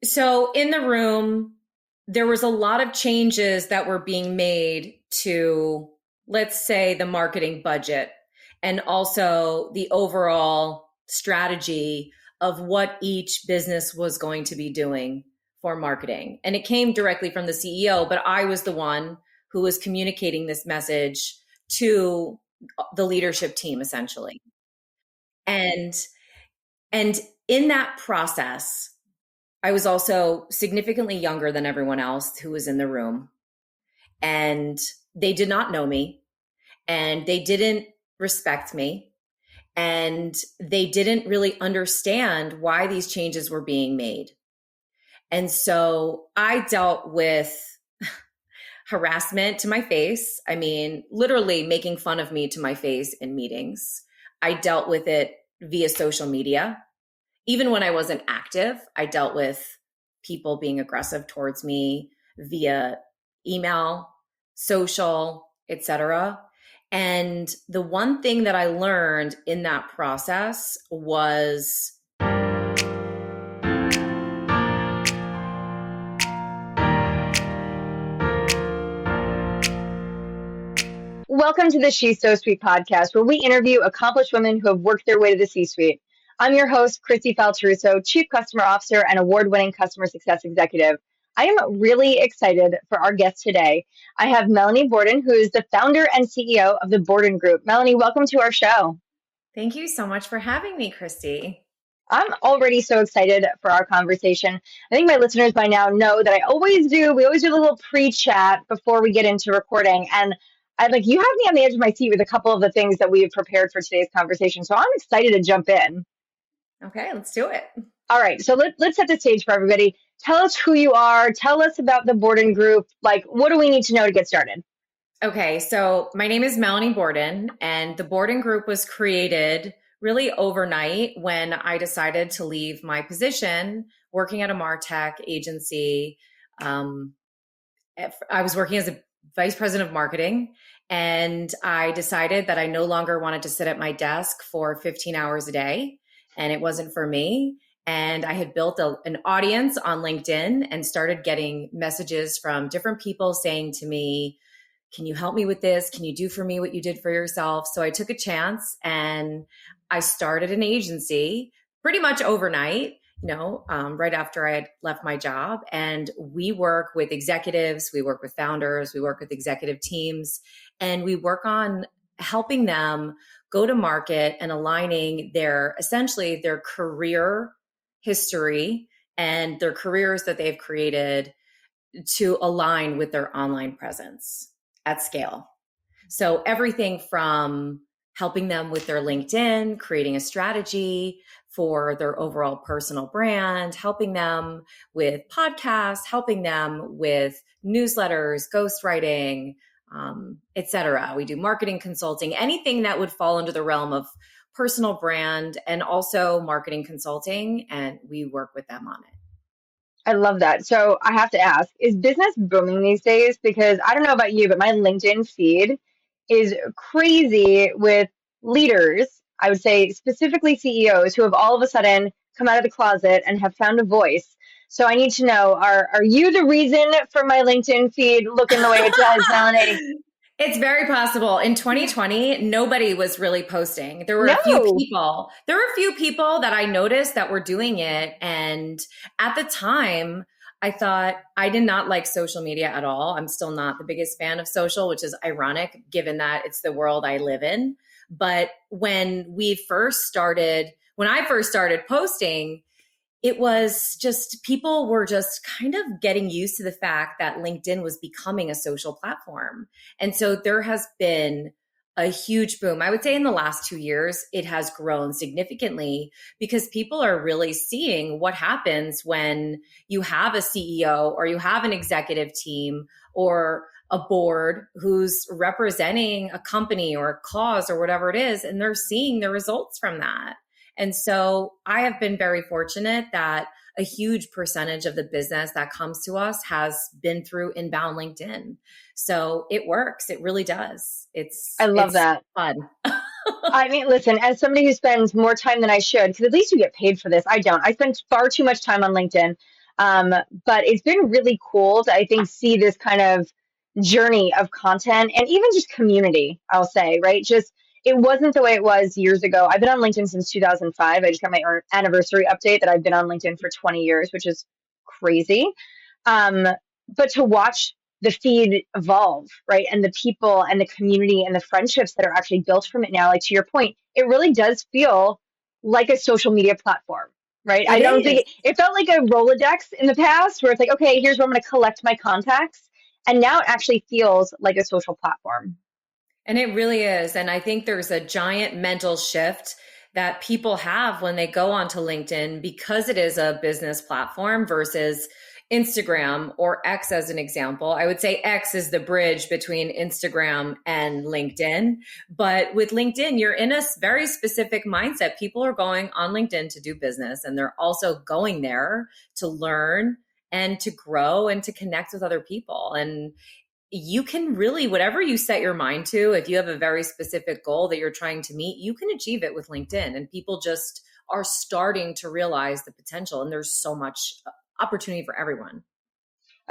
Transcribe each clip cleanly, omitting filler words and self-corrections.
So in the room, there was a lot of changes that were being made to, let's say, the marketing budget and also the overall strategy of what each business was going to be doing for marketing. And it came directly from the CEO, but I was the one who was communicating this message to the leadership team essentially. And and in that process, I was also significantly younger than everyone else who was in the room. And they did not know me and they didn't respect me and they didn't really understand why these changes were being made. And so I dealt with harassment to my face. I mean, literally making fun of me to my face in meetings. I dealt with it via social media. Even when I wasn't active, I dealt with people being aggressive towards me via email, social, etc. And the one thing that I learned in that process was Welcome to the She's So Sweet podcast, where we interview accomplished women who have worked their way to the C-suite. I'm your host, Kristi Faltorusso, Chief Customer Officer and award-winning customer success executive. I am really excited for our guest today. I have Melanie Borden, who is the founder and CEO of the Borden Group. Melanie, welcome to our show. Thank you so much for having me, Kristi. I'm already so excited for our conversation. I think my listeners by now know that we always do a little pre-chat before we get into recording. And you have me on the edge of my seat with a couple of the things that we have prepared for today's conversation. So I'm excited to jump in. Okay, let's do it. All right. So let's set the stage for everybody. Tell us who you are. Tell us about the Borden Group. What do we need to know to get started? Okay. So my name is Melanie Borden, and the Borden Group was created really overnight when I decided to leave my position working at a MarTech agency. I was working as a vice president of marketing, and I decided that I no longer wanted to sit at my desk for 15 hours a day, and it wasn't for me. And I had built an audience on LinkedIn and started getting messages from different people saying to me, can you help me with this? Can you do for me what you did for yourself? So I took a chance and I started an agency pretty much overnight, right after I had left my job. And we work with executives, we work with founders, we work with executive teams, and we work on helping them go to market and aligning essentially their career history and their careers that they've created to align with their online presence at scale. So everything from helping them with their LinkedIn, creating a strategy for their overall personal brand, helping them with podcasts, helping them with newsletters, ghostwriting, etc. We do marketing consulting, anything that would fall under the realm of personal brand and also marketing consulting, and we work with them on it. I love that. So I have to ask, is business booming these days? Because I don't know about you, but my LinkedIn feed is crazy with leaders, I would say specifically CEOs, who have all of a sudden come out of the closet and have found a voice. So I need to know, are you the reason for my LinkedIn feed looking the way it does, Melanie? It's very possible. In 2020, nobody was really posting. There were a few people. There were a few people that I noticed that were doing it. And at the time, I thought I did not like social media at all. I'm still not the biggest fan of social, which is ironic given that it's the world I live in. But when I first started posting, it was just, people were just kind of getting used to the fact that LinkedIn was becoming a social platform. And so there has been a huge boom. I would say in the last 2 years, it has grown significantly because people are really seeing what happens when you have a CEO or you have an executive team or a board who's representing a company or a cause or whatever it is, and they're seeing the results from that. And so I have been very fortunate that a huge percentage of the business that comes to us has been through inbound LinkedIn. So it works. It really does. I love that. Fun. I mean, listen, as somebody who spends more time than I should, because at least you get paid for this. I don't. I spend far too much time on LinkedIn. But it's been really cool to, I think, see this kind of journey of content and even just community, I'll say, right? Just it wasn't the way it was years ago. I've been on LinkedIn since 2005. I just got my anniversary update that I've been on LinkedIn for 20 years, which is crazy. Um, but to watch the feed evolve, right? And the people and the community and the friendships that are actually built from it now, like to your point, it really does feel like a social media platform, right? I It don't think is. it felt like a Rolodex in the past where it's like, okay, here's where I'm going to collect my contacts. And now it actually feels like a social platform. And it really is. And I think there's a giant mental shift that people have when they go onto LinkedIn because it is a business platform versus Instagram or X as an example. I would say X is the bridge between Instagram and LinkedIn. But with LinkedIn, you're in a very specific mindset. People are going on LinkedIn to do business, and they're also going there to learn and to grow and to connect with other people. And you can really, whatever you set your mind to, if you have a very specific goal that you're trying to meet, you can achieve it with LinkedIn. And people just are starting to realize the potential. And there's so much opportunity for everyone.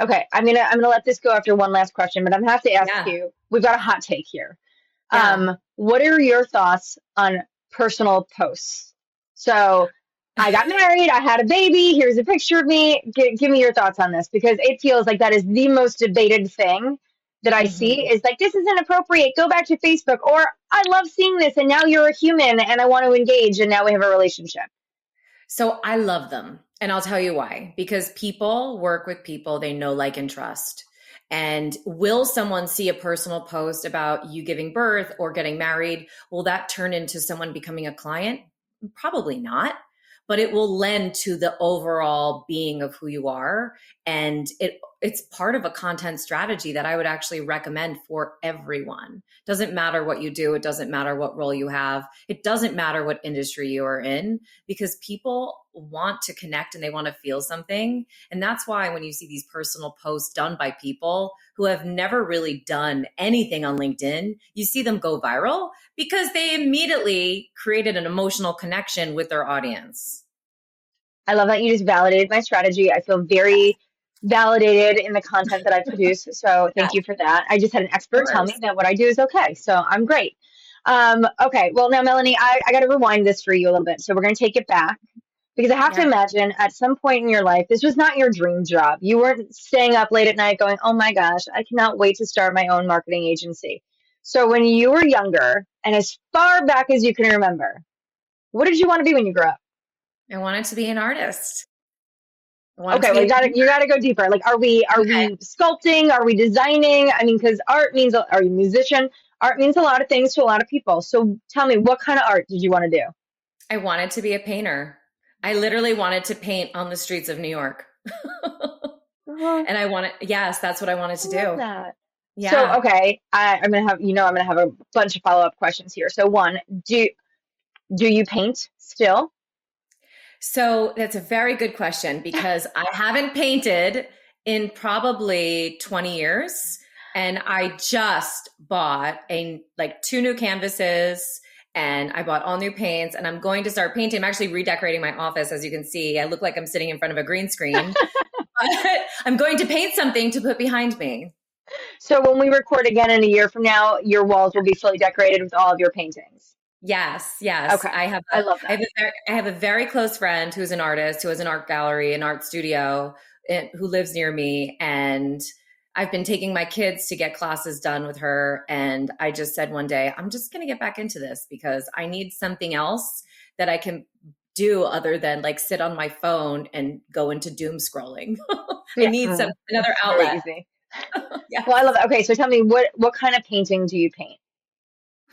Okay, I'm gonna let this go after one last question, but I'm gonna have to ask Yeah. you. We've got a hot take here. Yeah. What are your thoughts on personal posts? So, I got married, I had a baby. Here's a picture of me. Give me your thoughts on this because it feels like that is the most debated thing that I see. Mhm. Is like this is inappropriate. Go back to Facebook, or I love seeing this, and now you're a human, and I want to engage, and now we have a relationship. So I love them. And I'll tell you why. Because people work with people they know, like, and trust. And will someone see a personal post about you giving birth or getting married? Will that turn into someone becoming a client? Probably not. But it will lend to the overall being of who you are. And it's part of a content strategy that I would actually recommend for everyone. Doesn't matter what you do. It doesn't matter what role you have. It doesn't matter what industry you are in, because people want to connect and they want to feel something. And that's why when you see these personal posts done by people who have never really done anything on LinkedIn, you see them go viral because they immediately created an emotional connection with their audience. I love that you just validated my strategy. I feel Yes. very validated in the content that I produce. So Yes, thank you for that. I just had an of expert tell me course. that what I do is okay. So I'm great. Okay. Well, now, Melanie, I got to rewind this for you a little bit. So we're going to take it back because I have to Yeah. imagine at some point in your life, this was not your dream job. You weren't staying up late at night going, oh my gosh, I cannot wait to start my own marketing agency. So when you were younger and as far back as you can remember, what did you want to be when you grew up? I wanted to be an artist. I wanted Okay, to be well a you gotta go deeper. Like, are we okay. sculpting? Are we designing? I mean, because art means, are you a musician? Art means a lot of things to a lot of people. So tell me, what kind of art did you want to do? I wanted to be a painter. I literally wanted to paint on the streets of New York. Oh, And yes, that's what I wanted I to love do. that. So, Yeah. okay, I'm gonna have, I'm gonna have a bunch of follow-up questions here. So, one, do you paint still? So that's a very good question because I haven't painted in probably 20 years. And I just bought two new canvases, and I bought all new paints, and I'm going to start painting. I'm actually redecorating my office. As you can see, I look like I'm sitting in front of a green screen, but I'm going to paint something to put behind me. So when we record again in a year from now, your walls will be fully decorated with all of your paintings. Yes, yes. Okay, I love that. I have a very close friend who's an artist who has an art gallery, an art studio, who lives near me, and I've been taking my kids to get classes done with her. And I just said one day, I'm just going to get back into this because I need something else that I can do other than like sit on my phone and go into doom scrolling. I Yeah, need another it's very outlet. easy. Well, I Yes. love that. Okay, so tell me, what kind of painting do you paint?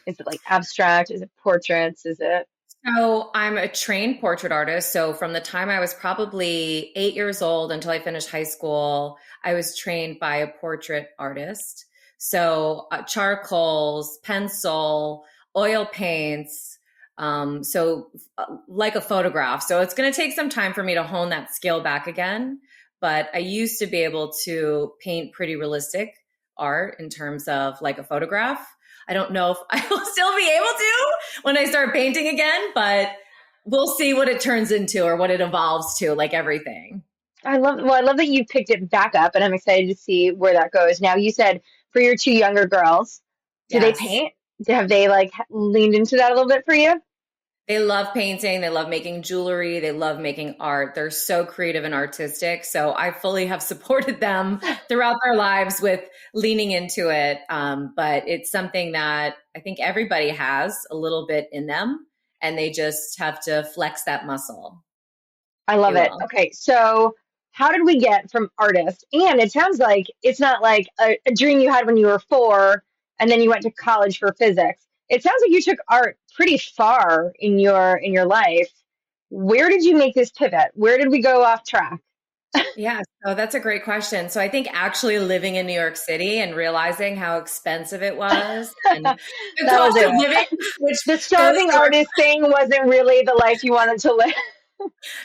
Is it like abstract? Is it portraits? Is it? So I'm a trained portrait artist. So from the time I was probably 8 years old until I finished high school, I was trained by a portrait artist. So charcoals, pencil, oil paints. Like a photograph. So it's going to take some time for me to hone that skill back again. But I used to be able to paint pretty realistic art in terms of like a photograph. I don't know if I will still be able to when I start painting again, but we'll see what it turns into or what it evolves to, like everything. I love that you picked it back up, and I'm excited to see where that goes. Now, you said for your two younger girls, do they Yes. paint? Have they like leaned into that a little bit for you? They love painting. They love making jewelry. They love making art. They're so creative and artistic. So I fully have supported them throughout their lives with leaning into it. But it's something that I think everybody has a little bit in them, and they just have to flex that muscle, I if love you it. will. Okay, so how did we get from artist? And it sounds like it's not like a dream you had when you were four and then you went to college for physics. It sounds like you took art pretty far in your life. Where did you make this pivot? Where did we go off track? Yeah, so that's a great question. So I think actually living in New York City and realizing how expensive it was and That the was cost of it. living, which The those starving are artist thing wasn't really the life you wanted to live.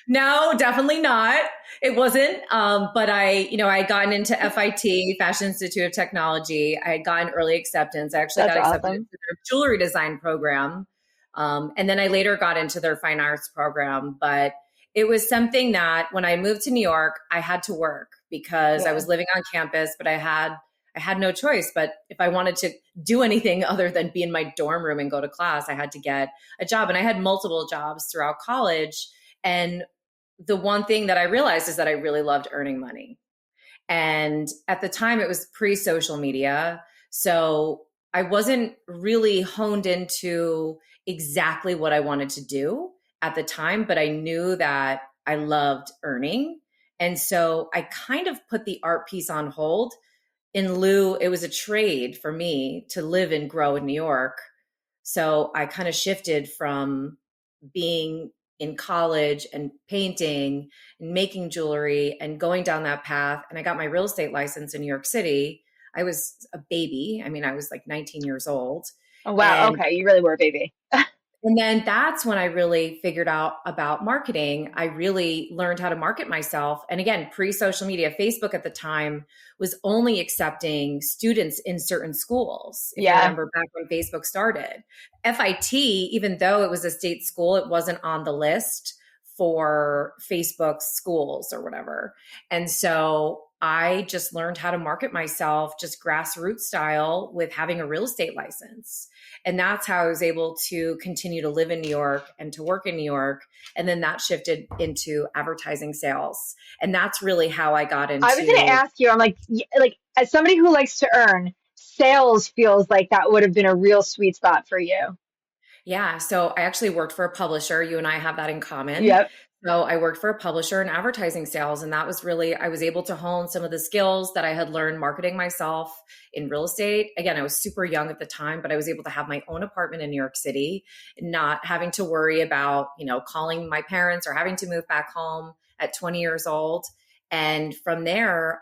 no, definitely not. It wasn't. But I had gotten into FIT, Fashion Institute of Technology. I had gotten early acceptance. I actually That's got accepted into awesome. their jewelry design program. And then I later got into their fine arts program. But it was something that when I moved to New York, I had to work because I Yeah. was living on campus, but I had no choice. But if I wanted to do anything other than be in my dorm room and go to class, I had to get a job. And I had multiple jobs throughout college. And the one thing that I realized is that I really loved earning money. And at the time, it was pre social media. So I wasn't really honed into exactly what I wanted to do at the time, but I knew that I loved earning. And so I kind of put the art piece on hold in lieu, it was a trade for me to live and grow in New York. So I kind of shifted from being in college and painting and making jewelry and going down that path. And I got my real estate license in New York City. I was a baby. I mean, I was like 19 years old. Oh, wow. And Okay. You really were a baby. and then that's when I really figured out about marketing. I really learned how to market myself. And again, pre social media, Facebook at the time was only accepting students in certain schools. If you Yeah. remember back when Facebook started, FIT, even though it was a state school, it wasn't on the list for Facebook schools or whatever. And so I just learned how to market myself just grassroots style with having a real estate license. And that's how I was able to continue to live in New York and to work in New York. And then that shifted into advertising sales. And that's really how I got I was going to into, ask you, I'm like, like as somebody who likes to earn, sales feels like that would have been a real sweet spot for you. yeah. So I actually worked for a publisher. You and I have that in common. Yep. So I worked for a publisher in advertising sales. And that was really, I was able to hone some of the skills that I had learned marketing myself in real estate. Again, I was super young at the time, but I was able to have my own apartment in New York City, not having to worry about, calling my parents or having to move back home at 20 years old. And from there,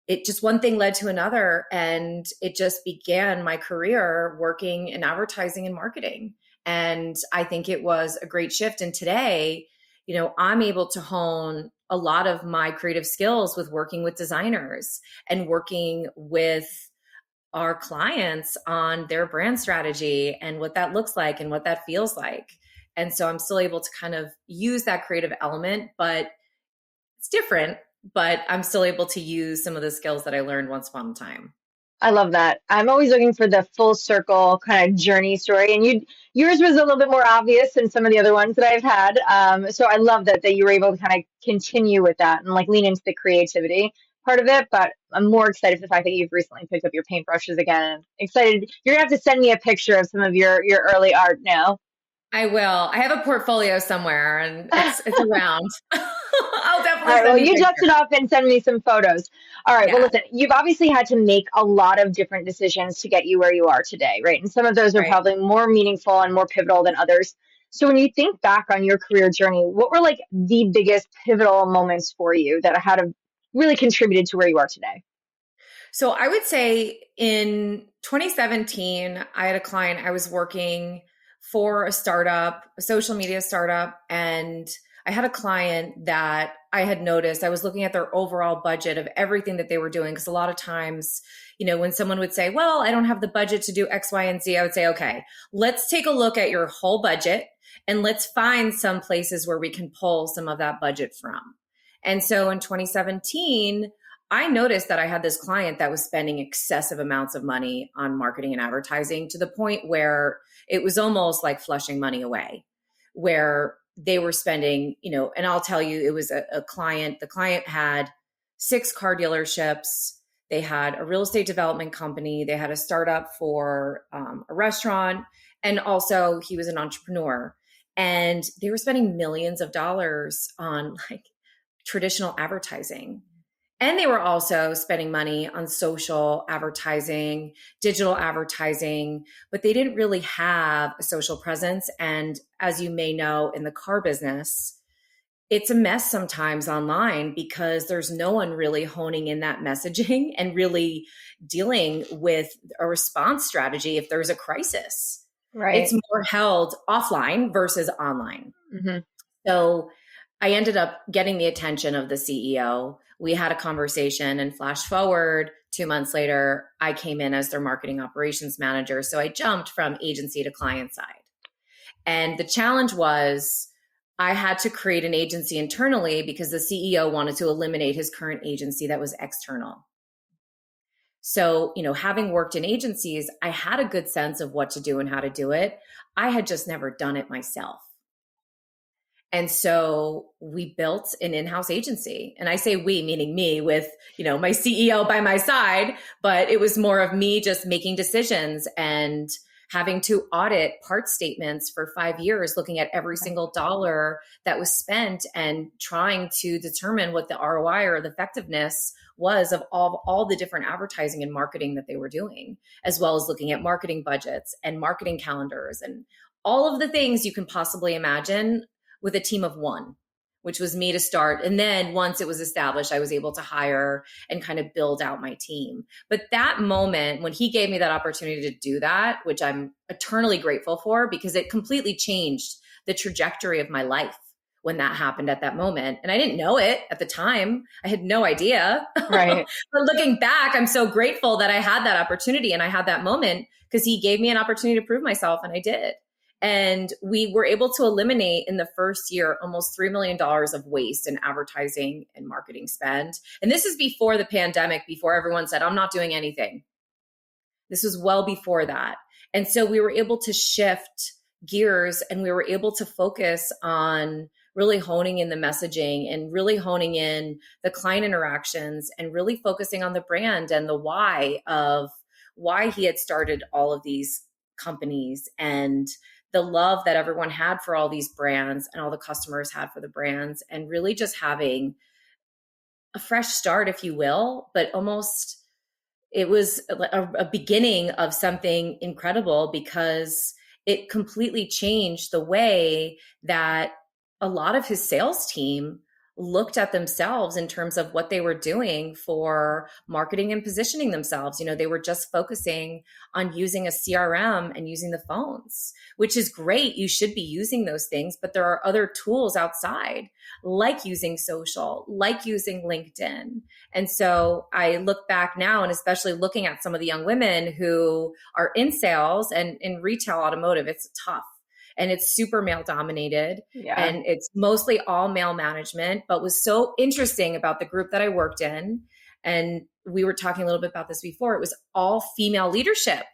it just one thing led to another, and it just began my career working in advertising and marketing. And I think it was a great shift. And today, I'm able to hone a lot of my creative skills with working with designers and working with our clients on their brand strategy and what that looks like and what that feels like. And so I'm still able to kind of use that creative element, but it's different, but I'm still able to use some of the skills that I learned once upon a time. I love that. I'm always looking for the full circle kind of journey story. And yours was a little bit more obvious than some of the other ones that I've had. So I love that you were able to kind of continue with that and like lean into the creativity part of it. But I'm more excited for the fact that you've recently picked up your paintbrushes again. Excited. You're gonna have to send me a picture of some of your early art now. I will. I have a portfolio somewhere and it's around. I'll All definitely right, well, send you you dust it pictures. off and send me some photos. All right, well, Yeah, listen, you've obviously had to make a lot of different decisions to get you where you are today, right? And some of those are right. probably more meaningful and more pivotal than others. So when you think back on your career journey, what were like the biggest pivotal moments for you that had really contributed to where you are today? So I would say in 2017, I had a client, I was working for a startup, a social media startup, and I had a client that I had noticed. I was looking at their overall budget of everything that they were doing. Because a lot of times, when someone would say, well, I don't have the budget to do X, Y, and Z, I would say, okay, let's take a look at your whole budget and let's find some places where we can pull some of that budget from. And so in 2017, I noticed that I had this client that was spending excessive amounts of money on marketing and advertising to the point where it was almost like flushing money away, where they were spending, and I'll tell you, it was a client. The client had 6 car dealerships. They had a real estate development company. They had a startup for a restaurant. And also he was an entrepreneur. And they were spending millions of dollars on like traditional advertising. And they were also spending money on social advertising, digital advertising, but they didn't really have a social presence. And as you may know, in the car business, it's a mess sometimes online because there's no one really honing in that messaging and really dealing with a response strategy if there's a crisis. Right. It's more held offline versus online. Mm-hmm. So I ended up getting the attention of the CEO. We had a conversation, and flash forward 2 months later, I came in as their marketing operations manager. So I jumped from agency to client side. And the challenge was I had to create an agency internally because the CEO wanted to eliminate his current agency that was external. So, having worked in agencies, I had a good sense of what to do and how to do it. I had just never done it myself. And so we built an in-house agency. And I say we, meaning me with, my CEO by my side, but it was more of me just making decisions and having to audit part statements for 5 years, looking at every single dollar that was spent and trying to determine what the ROI or the effectiveness was of all the different advertising and marketing that they were doing, as well as looking at marketing budgets and marketing calendars and all of the things you can possibly imagine with a team of one, which was me to start. And then once it was established, I was able to hire and kind of build out my team. But that moment when he gave me that opportunity to do that, which I'm eternally grateful for because it completely changed the trajectory of my life when that happened at that moment. And I didn't know it at the time. I had no idea. Right. But looking back, I'm so grateful that I had that opportunity and I had that moment because he gave me an opportunity to prove myself, and I did. And we were able to eliminate in the first year almost $3 million of waste in advertising and marketing spend. And this is before the pandemic, before everyone said, I'm not doing anything. This was well before that. And so we were able to shift gears and we were able to focus on really honing in the messaging and really honing in the client interactions and really focusing on the brand and the why of why he had started all of these companies and the love that everyone had for all these brands and all the customers had for the brands, and really just having a fresh start, if you will, but almost it was a beginning of something incredible because it completely changed the way that a lot of his sales team looked at themselves in terms of what they were doing for marketing and positioning themselves. They were just focusing on using a CRM and using the phones, which is great. You should be using those things, but there are other tools outside, like using social, like using LinkedIn. And so I look back now, and especially looking at some of the young women who are in sales and in retail automotive, it's tough. And it's super male dominated, and it's mostly all male management. But was so interesting about the group that I worked in, and we were talking a little bit about this before, it was all female leadership.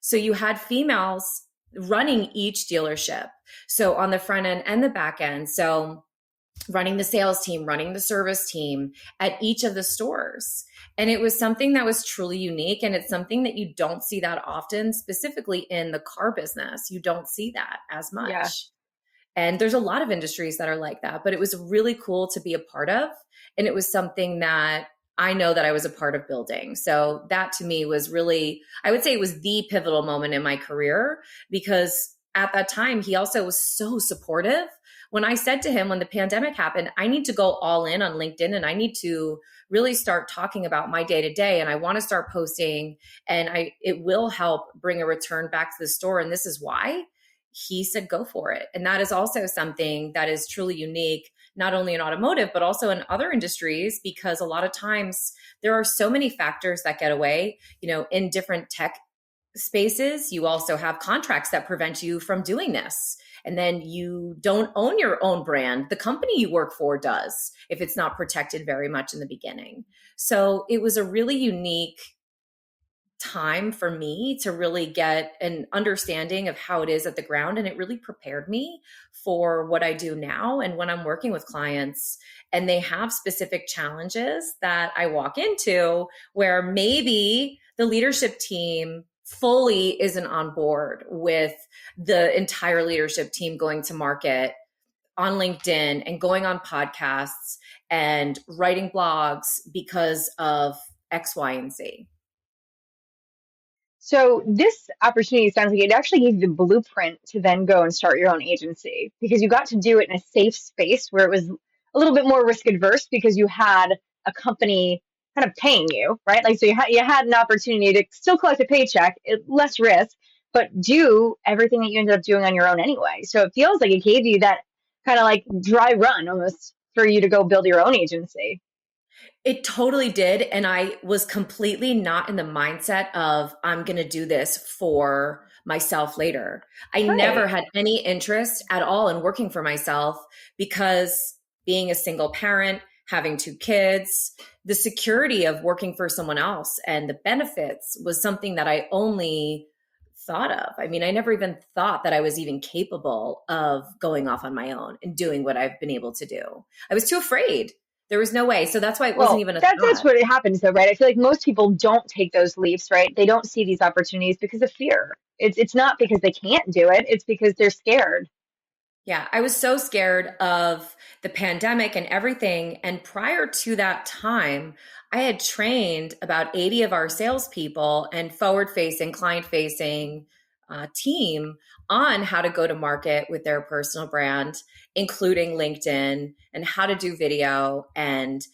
So you had females running each dealership. So on the front end and the back end. So running the sales team, running the service team at each of the stores. And it was something that was truly unique. And it's something that you don't see that often, specifically in the car business. You don't see that as much. Yeah. And there's a lot of industries that are like that, but it was really cool to be a part of. And it was something that I know that I was a part of building. So that to me was really, I would say it was the pivotal moment in my career, because at that time, he also was so supportive. When I said to him, when the pandemic happened, I need to go all in on LinkedIn and I need to really start talking about my day to day. And I want to start posting, and it will help bring a return back to the store. And this is why. He said, go for it. And that is also something that is truly unique, not only in automotive, but also in other industries, because a lot of times there are so many factors that get away, in different tech spaces. You also have contracts that prevent you from doing this. And then you don't own your own brand. The company you work for does, if it's not protected very much in the beginning. So it was a really unique time for me to really get an understanding of how it is at the ground. And it really prepared me for what I do now. And when I'm working with clients and they have specific challenges that I walk into where maybe the leadership team fully isn't on board with the entire leadership team going to market on LinkedIn and going on podcasts and writing blogs because of X, Y, and Z. So this opportunity sounds like it actually gave you the blueprint to then go and start your own agency because you got to do it in a safe space where it was a little bit more risk adverse because you had a company kind of paying you, right? Like, so you had an opportunity to still collect a paycheck, less risk, but do everything that you ended up doing on your own anyway. So it feels like it gave you that kind of like dry run almost for you to go build your own agency. It totally did. And I was completely not in the mindset of, I'm going to do this for myself later. I never Right. had any interest at all in working for myself because being a single parent, having two kids, the security of working for someone else and the benefits was something that I only thought of. I mean, I never even thought that I was even capable of going off on my own and doing what I've been able to do. I was too afraid. There was no way. So that's why it wasn't Well, even a that's thought. what it happens though, right? I feel like most people don't take those leaps, right? They don't see these opportunities because of fear. It's not because they can't do it, it's because they're scared. Yeah, I was so scared of the pandemic and everything. And prior to that time, I had trained about 80 of our salespeople and forward facing, client facing team on how to go to market with their personal brand, including LinkedIn and how to do video and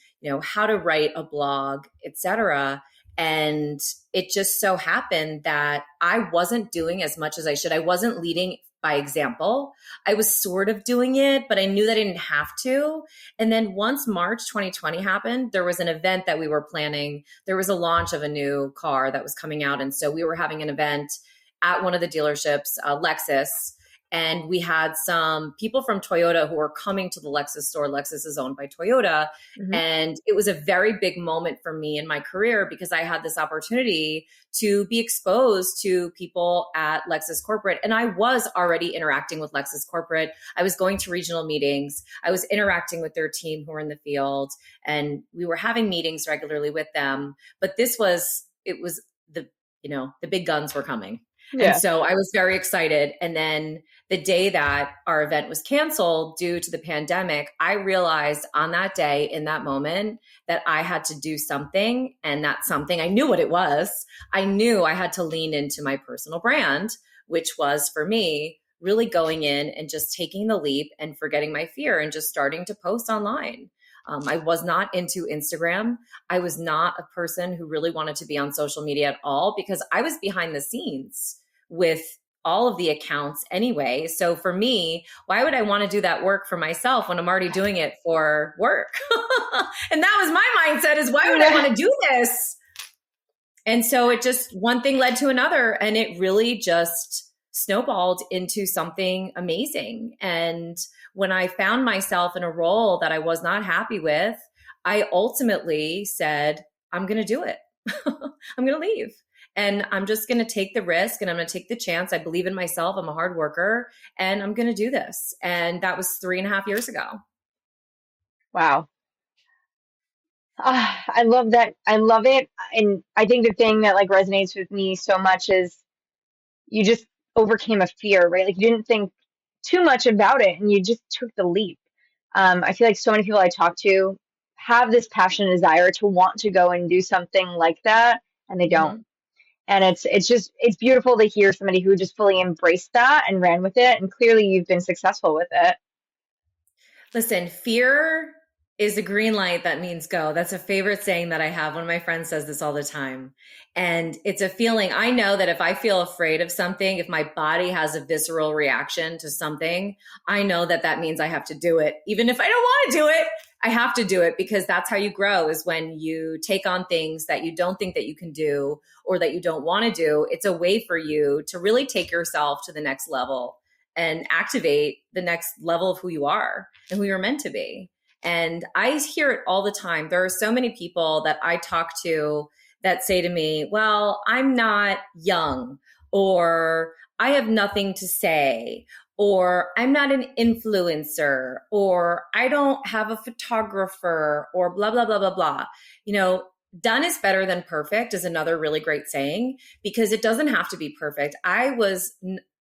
how to write a blog, etc. And it just so happened that I wasn't doing as much as I should. I wasn't leading by example. I was sort of doing it, but I knew that I didn't have to. And then once March 2020 happened, there was an event that we were planning. There was a launch of a new car that was coming out. And so we were having an event at one of the dealerships, Lexus. And we had some people from Toyota who were coming to the Lexus store. Lexus is owned by Toyota. Hmm. And it was a very big moment for me in my career because I had this opportunity to be exposed to people at Lexus Corporate. And I was already interacting with Lexus Corporate. I was going to regional meetings. I was interacting with their team who were in the field. And we were having meetings regularly with them. But it was the big guns were coming. And Yeah. so I was very excited. And then the day that our event was canceled due to the pandemic, I realized on that day, in that moment, that I had to do something. And that something, I knew what it was. I knew I had to lean into my personal brand, which was for me, really going in and just taking the leap and forgetting my fear and just starting to post online. I was not into Instagram. I was not a person who really wanted to be on social media at all because I was behind the scenes with all of the accounts anyway. So for me, why would I want to do that work for myself when I'm already doing it for work? And that was my mindset is why would I want to do this? And so it just one thing led to another and it really just snowballed into something amazing. And when I found myself in a role that I was not happy with, I ultimately said, I'm going to do it. I'm going to leave. And I'm just going to take the risk and I'm going to take the chance. I believe in myself. I'm a hard worker and I'm going to do this. And that was 3.5 years ago. Wow. I love that. I love it. And I think the thing that like resonates with me so much is you just overcame a fear, right? Like you didn't think too much about it and you just took the leap. I feel like so many people I talk to have this passion and desire to want to go and do something like that, and they don't. Mhm. And it's beautiful to hear somebody who just fully embraced that and ran with it. And clearly you've been successful with it. Listen, fear is a green light that means go. That's a favorite saying that I have. One of my friends says this all the time. And it's a feeling. I know that if I feel afraid of something, if my body has a visceral reaction to something, I know that that means I have to do it. Even if I don't want to do it, I have to do it because that's how you grow is when you take on things that you don't think that you can do or that you don't want to do. It's a way for you to really take yourself to the next level and activate the next level of who you are and who you're meant to be. And I hear it all the time. There are so many people that I talk to that say to me, well, I'm not young, or I have nothing to say, or I'm not an influencer, or I don't have a photographer, or blah, blah, blah, blah, blah. You know, done is better than perfect is another really great saying, because it doesn't have to be perfect.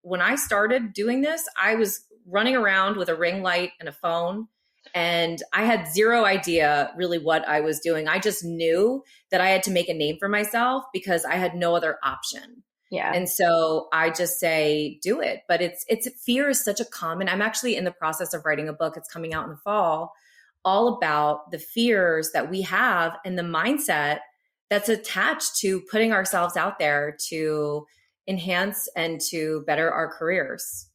When I started doing this, I was running around with a ring light and a phone, and I had zero idea really what I was doing. I just knew that I had to make a name for myself because I had no other option. Yeah. And so I just say, do it. But fear is such a common, I'm actually in the process of writing a book. It's coming out in the fall, all about the fears that we have and the mindset that's attached to putting ourselves out there to enhance and to better our careers.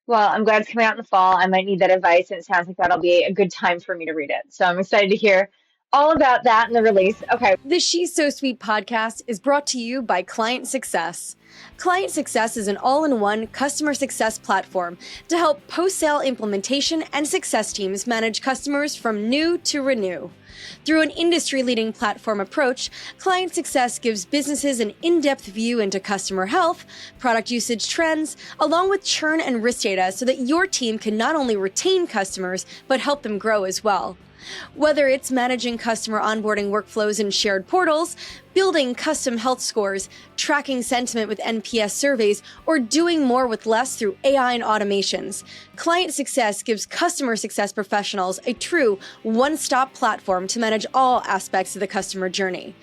Well, I'm glad it's coming out in the fall. I might need that advice, and it sounds like that'll be a good time for me to read it. So I'm excited to hear all about that in the release. Okay. The She's So Sweet podcast is brought to you by Client Success. Client Success is an all-in-one customer success platform to help post-sale implementation and success teams manage customers from new to renew. Through an industry-leading platform approach, Client Success gives businesses an in-depth view into customer health, product usage trends, along with churn and risk data so that your team can not only retain customers, but help them grow as well. Whether it's managing customer onboarding workflows in shared portals, building custom health scores, tracking sentiment with NPS surveys, or doing more with less through AI and automations, Client Success gives customer success professionals a true one-stop platform to manage all aspects of the customer journey.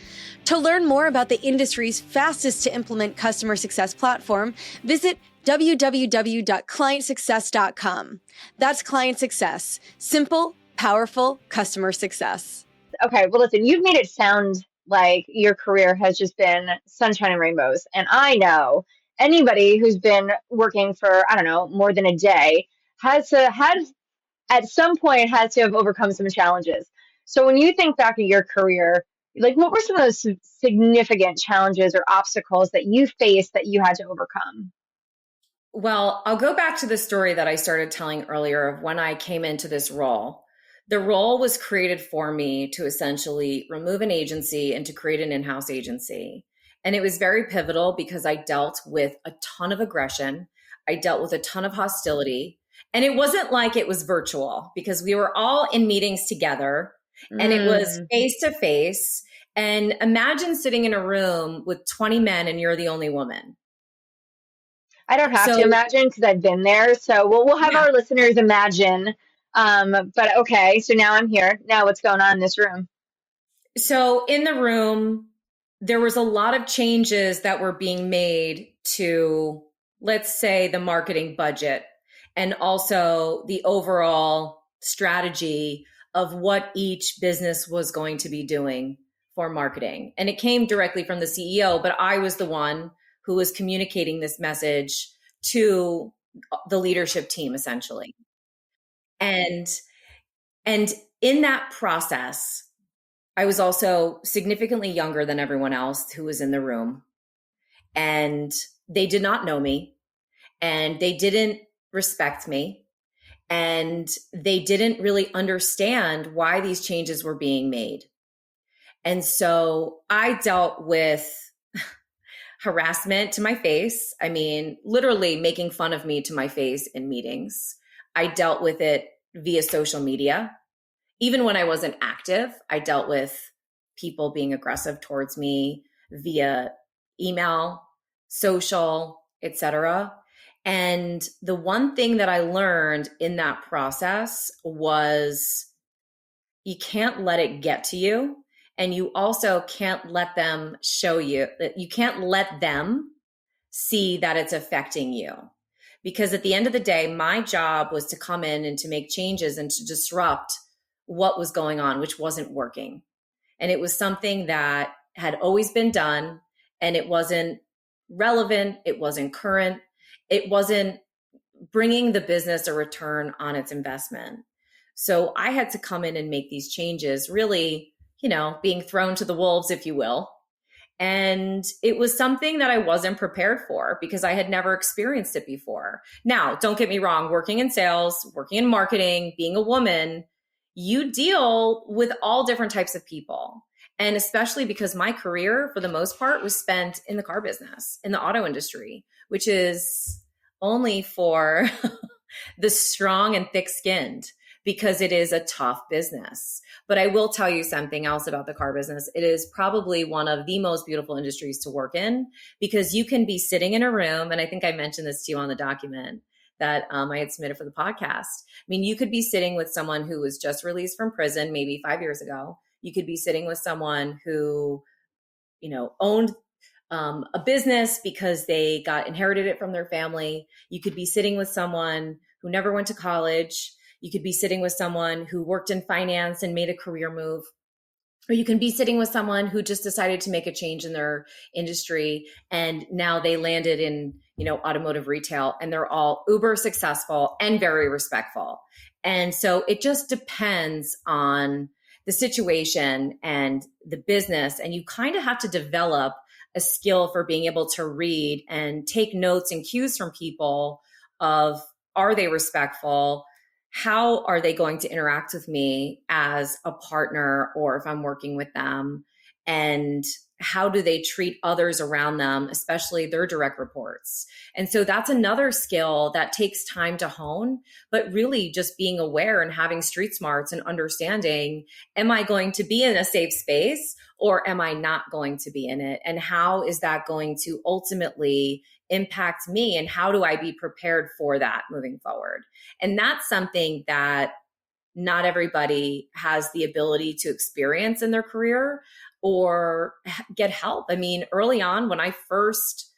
To learn more about the industry's fastest to implement customer success platform, visit www.clientsuccess.com. That's Client Success. Simple, powerful customer success. Okay, well, listen, you've made it sound like your career has just been sunshine and rainbows. And I know anybody who's been working for, I don't know, more than a day has at some point has to have overcome some challenges. So when you think back at your career, like what were some of those significant challenges or obstacles that you faced that you had to overcome? Well, I'll go back to the story that I started telling earlier of when I came into this role. The role was created for me to essentially remove an agency and to create an in-house agency. And it was very pivotal because I dealt with a ton of aggression. I dealt with a ton of hostility. And it wasn't like it was virtual because we were all in meetings together and it was face to face. And imagine sitting in a room with 20 men and you're the only woman. I don't have to imagine because I've been there. So we'll have our listeners imagine. But okay, so now I'm here. Now what's going on in this room? So in the room, there was a lot of changes that were being made to, let's say, the marketing budget and also the overall strategy of what each business was going to be doing for marketing. And it came directly from the CEO, but I was the one who was communicating this message to the leadership team, essentially. And in that process, I was also significantly younger than everyone else who was in the room. And they did not know me, and they didn't respect me, and they didn't really understand why these changes were being made. And so I dealt with harassment to my face. I mean, literally making fun of me to my face in meetings. I dealt with it via social media. Even when I wasn't active, I dealt with people being aggressive towards me via email, social, etc. And the one thing that I learned in that process was you can't let it get to you. And you also can't let them show you that you can't let them see that it's affecting you. Because at the end of the day, my job was to come in and to make changes and to disrupt what was going on, which wasn't working. And it was something that had always been done, and it wasn't relevant. It wasn't current. It wasn't bringing the business a return on its investment. So I had to come in and make these changes, really, being thrown to the wolves, if you will. And it was something that I wasn't prepared for because I had never experienced it before. Now, don't get me wrong, working in sales, working in marketing, being a woman, you deal with all different types of people. And especially because my career, for the most part, was spent in the car business, in the auto industry, which is only for the strong and thick skinned because it is a tough business. But I will tell you something else about the car business. It is probably one of the most beautiful industries to work in because you can be sitting in a room. And I think I mentioned this to you on the document that I had submitted for the podcast. I mean, you could be sitting with someone who was just released from prison, maybe 5 years ago. You could be sitting with someone who, owned a business because they got inherited it from their family. You could be sitting with someone who never went to college. You could be sitting with someone who worked in finance and made a career move. Or you can be sitting with someone who just decided to make a change in their industry and now they landed in, automotive retail, and they're all uber successful and very respectful. And so it just depends on the situation and the business. And you kind of have to develop a skill for being able to read and take notes and cues from people of, are they respectful? How are they going to interact with me as a partner or if I'm working with them? And how do they treat others around them, especially their direct reports? And so that's another skill that takes time to hone, but really just being aware and having street smarts and understanding, am I going to be in a safe space or am I not going to be in it? And how is that going to ultimately impact me? And how do I be prepared for that moving forward? And that's something that not everybody has the ability to experience in their career or get help. I mean, early on, when I first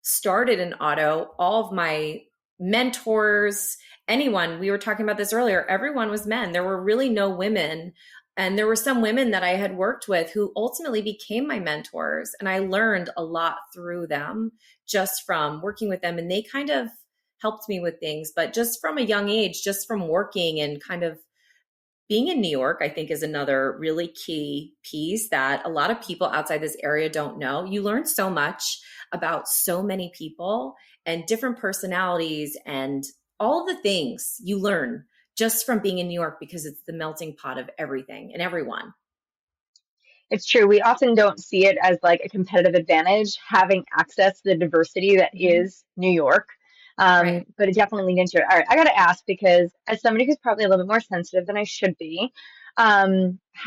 started in auto, all of my mentors, anyone, we were talking about this earlier, everyone was men. There were really no women. And there were some women that I had worked with who ultimately became my mentors. And I learned a lot through them just from working with them. And they kind of helped me with things. But just from a young age, just from working and kind of being in New York, I think is another really key piece that a lot of people outside this area don't know. You learn so much about so many people and different personalities and all the things you learn just from being in New York because it's the melting pot of everything and everyone. It's true. We often don't see it as like a competitive advantage having access to the diversity that is New York. Right. But it definitely leaned into it. All right, I got to ask because as somebody who's probably a little bit more sensitive than I should be, how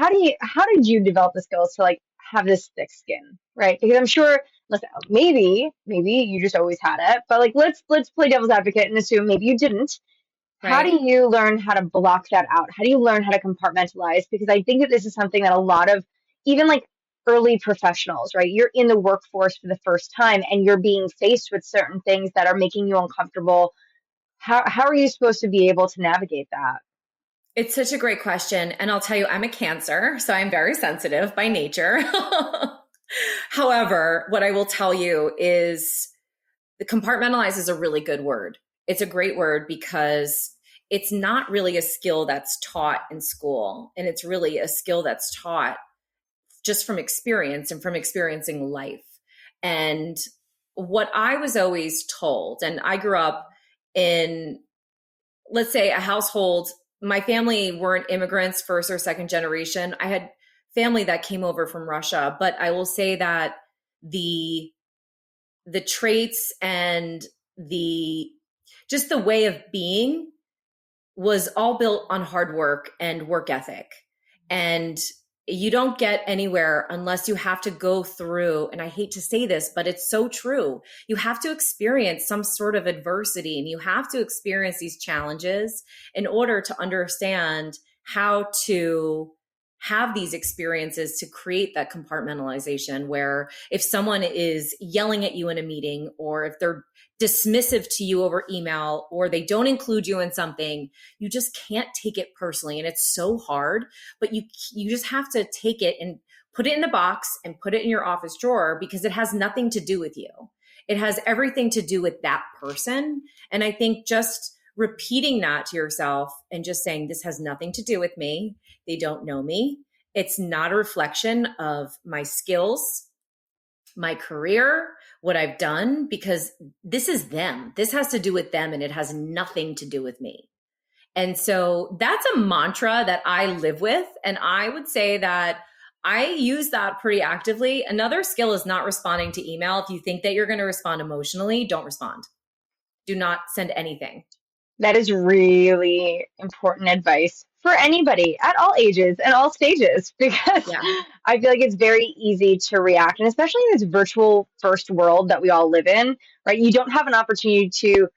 did you develop the skills to like have this thick skin, right? Because I'm sure, listen, maybe you just always had it, but like let's play devil's advocate and assume maybe you didn't. How do Right. you learn how to block that out? How do you learn how to compartmentalize? Because I think that this is something that a lot of even like early professionals, right? You're in the workforce for the first time and you're being faced with certain things that are making you uncomfortable. How are you supposed to be able to navigate that? It's such a great question. And I'll tell you, I'm a Cancer, so I'm very sensitive by nature. However, what I will tell you is the compartmentalize is a really good word. It's a great word because it's not really a skill that's taught in school. And it's really a skill that's taught just from experience and from experiencing life. And what I was always told, and I grew up in, let's say, a household, my family weren't immigrants, first or second generation. I had family that came over from Russia, but I will say that the traits and just the way of being was all built on hard work and work ethic. And you don't get anywhere unless you have to go through, and I hate to say this, but it's so true. You have to experience some sort of adversity and you have to experience these challenges in order to understand how to have these experiences to create that compartmentalization where if someone is yelling at you in a meeting or if they're dismissive to you over email or they don't include you in something, you just can't take it personally. And it's so hard, but you just have to take it and put it in the box and put it in your office drawer because it has nothing to do with you. It has everything to do with that person. And I think just repeating that to yourself and just saying, this has nothing to do with me. They don't know me. It's not a reflection of my skills. my career, what I've done, because this is them. This has to do with them and it has nothing to do with me. And so that's a mantra that I live with. And I would say that I use that pretty actively. Another skill is not responding to email. If you think that you're going to respond emotionally, don't respond. Do not send anything. That is really important advice for anybody at all ages and all stages, because Yeah. I feel like it's very easy to react. And especially in this virtual first world that we all live in, right? You don't have an opportunity to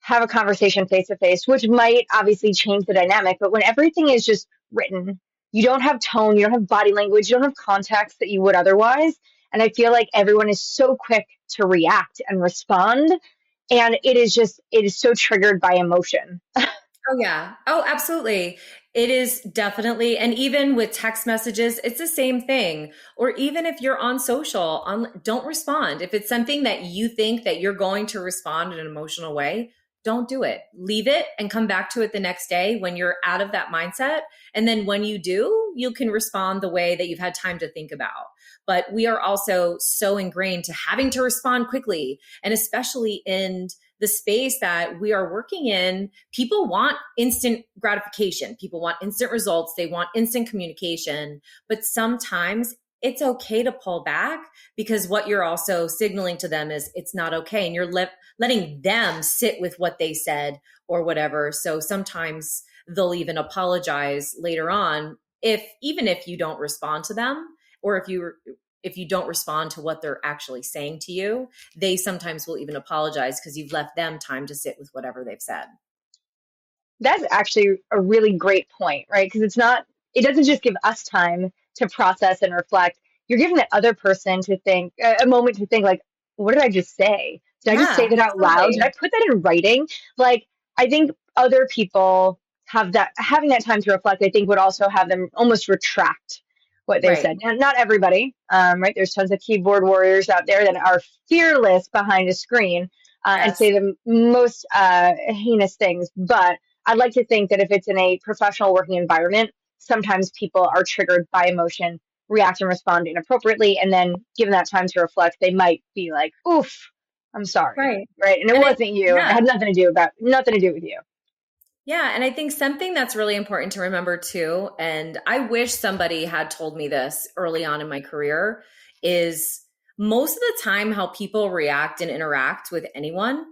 have a conversation face to face, which might obviously change the dynamic. But when everything is just written, you don't have tone, you don't have body language, you don't have context that you would otherwise. And I feel like everyone is so quick to react and respond. And it is so triggered by emotion. Oh, yeah. Oh, absolutely. It is definitely. And even with text messages, it's the same thing. Or even if you're on social, don't respond. If it's something that you think that you're going to respond in an emotional way, don't do it. Leave it and come back to it the next day when you're out of that mindset. And then when you do, you can respond the way that you've had time to think about. But we are also so ingrained to having to respond quickly. And especially in the space that we are working in, people want instant gratification. People want instant results. They want instant communication. But sometimes it's okay to pull back, because what you're also signaling to them is it's not okay. And you're letting them sit with what they said or whatever. So sometimes they'll even apologize later on, even if you don't respond to them, or if you don't respond to what they're actually saying to you, they sometimes will even apologize because you've left them time to sit with whatever they've said. That's actually a really great point, right? Because it doesn't just give us time to process and reflect. You're giving that other person to think, a moment to think, like, what did I just say? Did I just say that out loud? Did I put that in writing? Like, I think other people having that time to reflect, I think would also have them almost retract what they said. Now, not everybody, right? There's tons of keyboard warriors out there that are fearless behind a screen and say the most heinous things. But I'd like to think that if it's in a professional working environment, sometimes people are triggered by emotion, react and respond inappropriately, and then given that time to reflect, they might be like, oof, I'm sorry. Right. And it wasn't you. Yeah. It had nothing to do with you. Yeah. And I think something that's really important to remember too, and I wish somebody had told me this early on in my career, is most of the time how people react and interact with anyone,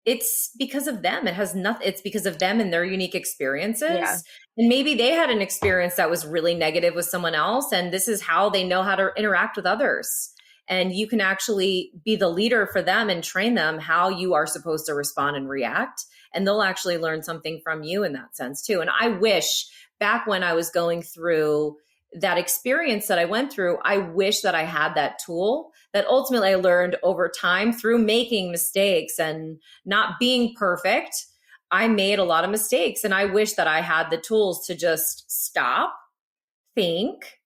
it's because of them. It's because of them and their unique experiences. Yeah. And maybe they had an experience that was really negative with someone else, and this is how they know how to interact with others. And you can actually be the leader for them and train them how you are supposed to respond and react. And they'll actually learn something from you in that sense too. And I wish back when I was going through that experience that I went through, I wish that I had that tool that ultimately I learned over time through making mistakes and not being perfect. I made a lot of mistakes, and I wish that I had the tools to just stop, think,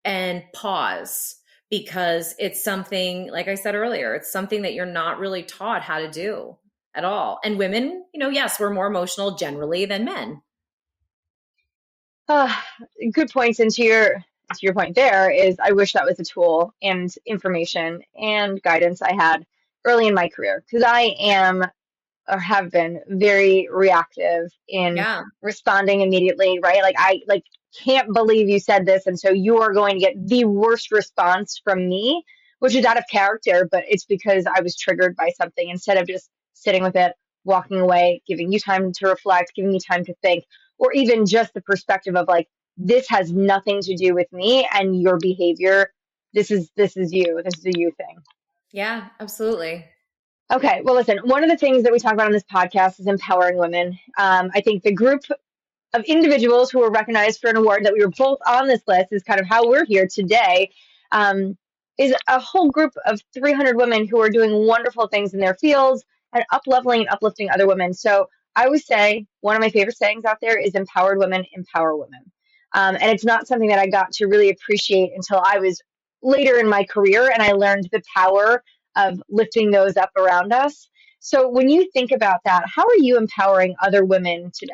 and pause, because it's something, like I said earlier, it's something that you're not really taught how to do at all. And women, yes, we're more emotional generally than men. Good points. And to your point there is, I wish that was a tool and information and guidance I had early in my career, because I am or have been very reactive in responding immediately, right? Like, I can't believe you said this, and so you are going to get the worst response from me, which is out of character, but it's because I was triggered by something. Instead of just sitting with it, walking away, giving you time to reflect, giving you time to think, or even just the perspective of like, this has nothing to do with me and your behavior. This is you. This is a you thing. Yeah, absolutely. Okay. Well, listen, one of the things that we talk about on this podcast is empowering women. I think the group of individuals who were recognized for an award that we were both on this list is kind of how we're here today, is a whole group of 300 women who are doing wonderful things in their fields and up-leveling and uplifting other women. So I always say one of my favorite sayings out there is empowered women empower women. And it's not something that I got to really appreciate until I was later in my career, and I learned the power of lifting those up around us. So when you think about that, how are you empowering other women today?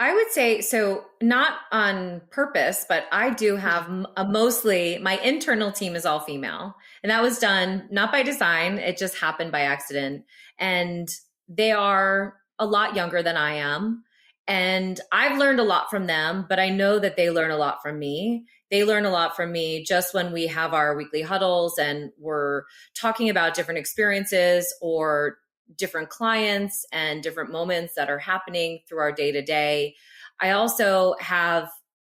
I would say so, not on purpose, but I do have mostly my internal team is all female. And that was done not by design, it just happened by accident. And they are a lot younger than I am. And I've learned a lot from them, but I know that they learn a lot from me. They learn a lot from me just when we have our weekly huddles and we're talking about different experiences or different clients and different moments that are happening through our day to day. I also have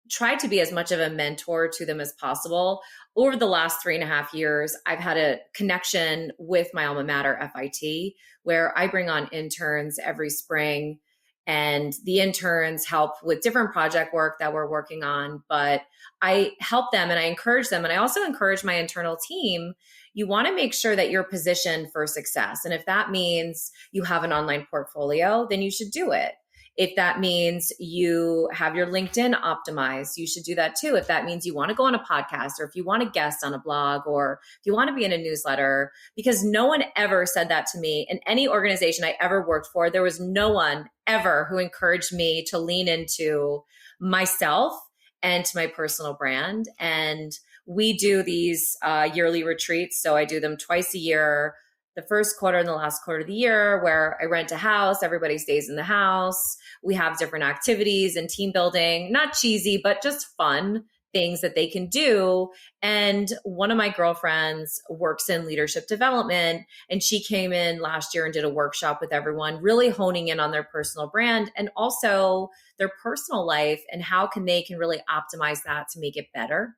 tried to be as much of a mentor to them as possible. Over the last 3.5 years, I've had a connection with my alma mater, FIT, where I bring on interns every spring. And the interns help with different project work that we're working on, but I help them and I encourage them. And I also encourage my internal team. You want to make sure that you're positioned for success. And if that means you have an online portfolio, then you should do it. If that means you have your LinkedIn optimized, you should do that too. If that means you want to go on a podcast, or if you want to guest on a blog, or if you want to be in a newsletter, because no one ever said that to me in any organization I ever worked for. There was no one ever who encouraged me to lean into myself and to my personal brand. And we do these yearly retreats. So I do them twice a year, the first quarter and the last quarter of the year, where I rent a house, everybody stays in the house. We have different activities and team building, not cheesy, but just fun things that they can do. And one of my girlfriends works in leadership development, and she came in last year and did a workshop with everyone, really honing in on their personal brand and also their personal life and how they can really optimize that to make it better.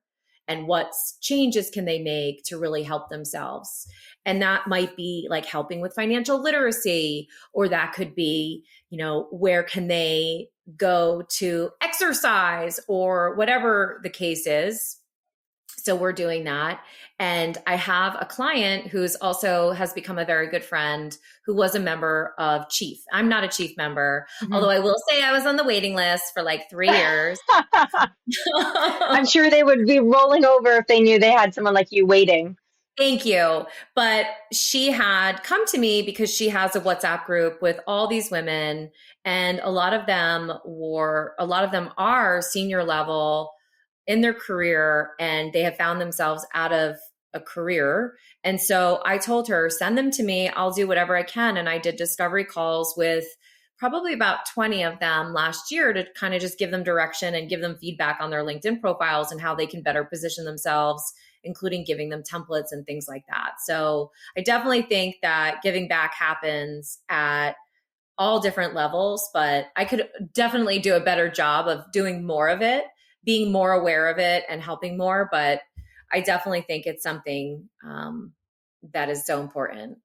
And what changes can they make to really help themselves? And that might be like helping with financial literacy, or that could be, where can they go to exercise, or whatever the case is. So we're doing that. And I have a client who's also has become a very good friend, who was a member of Chief. I'm not a Chief member, although I will say I was on the waiting list for like 3 years. I'm sure they would be rolling over if they knew they had someone like you waiting. Thank you. But she had come to me because she has a WhatsApp group with all these women, and a lot of them are senior level in their career, and they have found themselves out of a career. And so I told her, send them to me. I'll do whatever I can. And I did discovery calls with probably about 20 of them last year to kind of just give them direction and give them feedback on their LinkedIn profiles and how they can better position themselves, including giving them templates and things like that. So I definitely think that giving back happens at all different levels, but I could definitely do a better job of doing more of it, being more aware of it and helping more. But I definitely think it's something that is so important.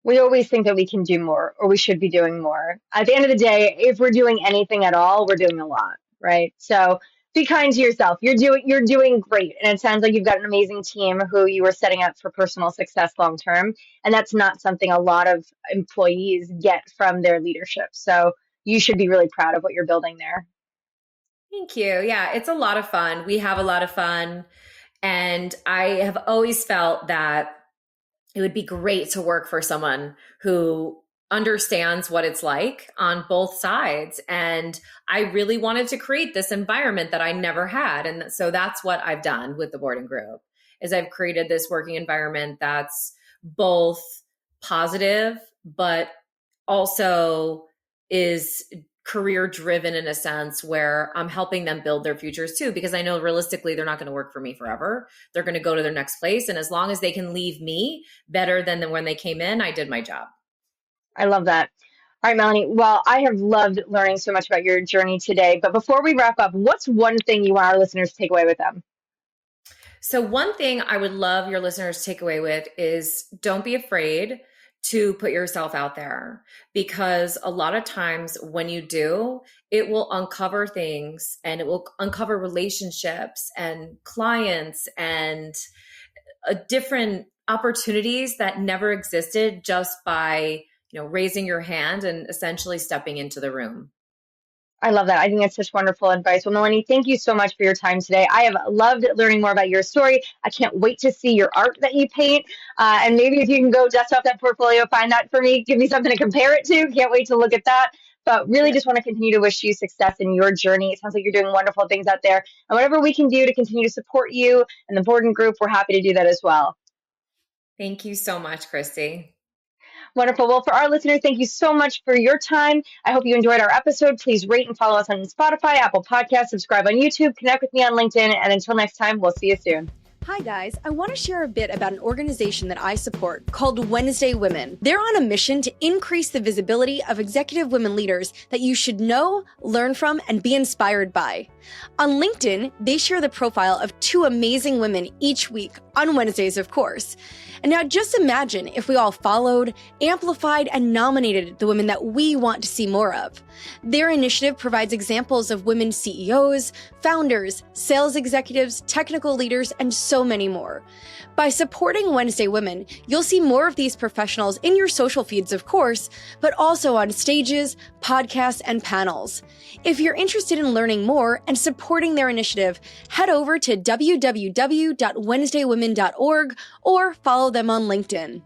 We always think that we can do more, or we should be doing more. At the end of the day, if we're doing anything at all, we're doing a lot, right? So be kind to yourself. You're doing great. And it sounds like you've got an amazing team who you are setting up for personal success long term. And that's not something a lot of employees get from their leadership. So you should be really proud of what you're building there. Thank you. Yeah, it's a lot of fun. We have a lot of fun. And I have always felt that it would be great to work for someone who understands what it's like on both sides. And I really wanted to create this environment that I never had. And so that's what I've done with the Borden Group, is I've created this working environment that's both positive, but also is career driven in a sense, where I'm helping them build their futures too, because I know realistically they're not going to work for me forever. They're going to go to their next place. And as long as they can leave me better than when they came in, I did my job. I love that. All right, Melanie. Well, I have loved learning so much about your journey today. But before we wrap up, what's one thing you want our listeners to take away with them? So one thing I would love your listeners to take away with is don't be afraid to put yourself out there, because a lot of times when you do, it will uncover things, and it will uncover relationships and clients and different opportunities that never existed just by, raising your hand and essentially stepping into the room. I love that. I think that's such wonderful advice. Well, Melanie, thank you so much for your time today. I have loved learning more about your story. I can't wait to see your art that you paint. And maybe if you can go dust off that portfolio, find that for me, give me something to compare it to. Can't wait to look at that. but really just want to continue to wish you success in your journey. It sounds like you're doing wonderful things out there. And whatever we can do to continue to support you and the Borden group, we're happy to do that as well. Thank you so much, Kristi. Wonderful. Well, for our listeners, thank you so much for your time. I hope you enjoyed our episode. Please rate and follow us on Spotify, Apple Podcasts, subscribe on YouTube, connect with me on LinkedIn. And until next time, we'll see you soon. Hi guys, I want to share a bit about an organization that I support called Wednesday Women. They're on a mission to increase the visibility of executive women leaders that you should know, learn from, and be inspired by. On LinkedIn, they share the profile of 2 amazing women each week, on Wednesdays of course. And now just imagine if we all followed, amplified, and nominated the women that we want to see more of. Their initiative provides examples of women CEOs, founders, sales executives, technical leaders, and so many more. By supporting Wednesday Women, you'll see more of these professionals in your social feeds, of course, but also on stages, podcasts, and panels. If you're interested in learning more and supporting their initiative, head over to www.wednesdaywomen.org or follow them on LinkedIn.